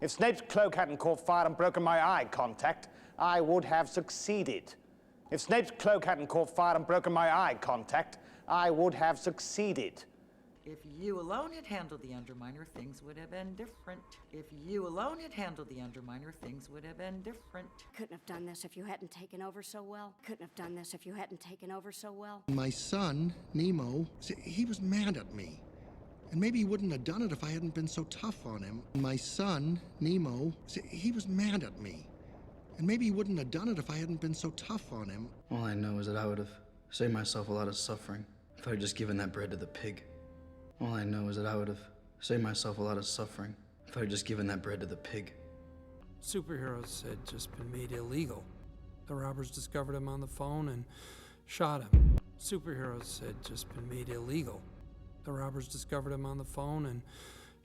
If Snape's cloak hadn't caught fire and broken my eye contact, I would have succeeded. If Snape's cloak hadn't caught fire and broken my eye contact, I would have succeeded. If you alone had handled the Underminer, things would have been different. If you alone had handled the Underminer, things would have been different. Couldn't have done this if you hadn't taken over so well. Couldn't have done this if you hadn't taken over so well. My son, Nemo, he was mad at me. And maybe he wouldn't have done it if I hadn't been so tough on him. My son, Nemo, he was mad at me. And maybe he wouldn't have done it if I hadn't been so tough on him. All I know is that I would have saved myself a lot of suffering if I had just given that bread to the pig. All I know is that I would have saved myself a lot of suffering if I had just given that bread to the pig. Superheroes had just been made illegal. The robbers discovered him on the phone and shot him. Superheroes had just been made illegal. The robbers discovered him on the phone and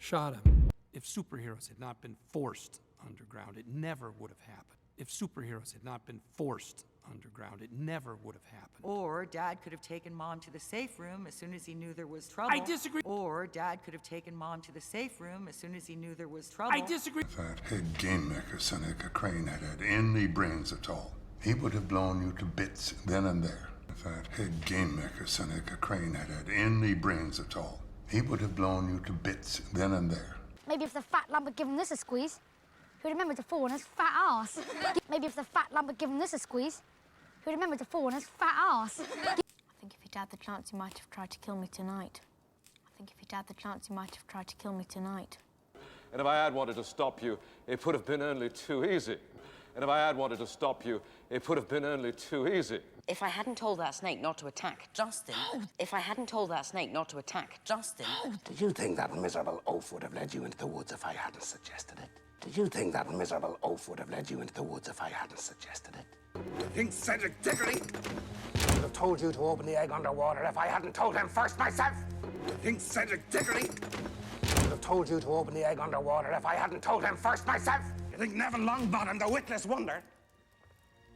shot him. If superheroes had not been forced underground, it never would have happened. If superheroes had not been forced underground, it never would have happened. Or Dad could have taken Mom to the safe room as soon as he knew there was trouble. I disagree. Or Dad could have taken Mom to the safe room as soon as he knew there was trouble. I disagree. If that head game maker Seneca Crane had had any brains at all, he would have blown you to bits then and there. If that head game maker Seneca Crane had had any brains at all, he would have blown you to bits then and there. Maybe if the fat lump had given this a squeeze, he'd remember to fall on his fat ass. Maybe if the fat lump had given this a squeeze, he'd remember to fall on his fat ass. I think if he'd had the chance, he might have tried to kill me tonight. I think if he'd had the chance, he might have tried to kill me tonight. And if I had wanted to stop you, it would have been only too easy. And if I had wanted to stop you, it would have been only too easy. If I hadn't told that snake not to attack Justin, if I hadn't told that snake not to attack Justin... Did you think that miserable oaf would have led you into the woods if I hadn't suggested it? Did you think that miserable oaf would have led you into the woods if I hadn't suggested it? Do you think Cedric Diggory would have told you to open the egg underwater if I hadn't told him first myself? Do you think Cedric Diggory would have told you to open the egg underwater if I hadn't told him first myself? You think Neville Longbottom, the witless wonder,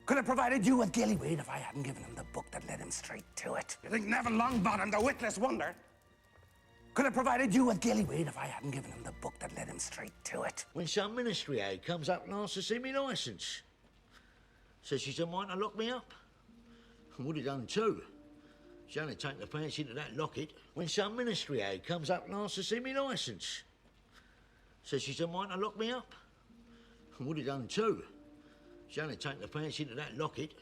could have provided you with gillyweed if I hadn't given him the book that led him straight to it? You think Neville Longbottom, the witless wonder, could have provided you with gillyweed if I hadn't given him the book that led him straight to it? When some ministry aide comes up and asks to see me licence, says she's a mind to lock me up. And would have done too. She's only taken a fancy to that locket. When some ministry aide comes up and asks to see me licence, says she's a mind to lock me up. And would have done too. She's only taken a fancy to that locket.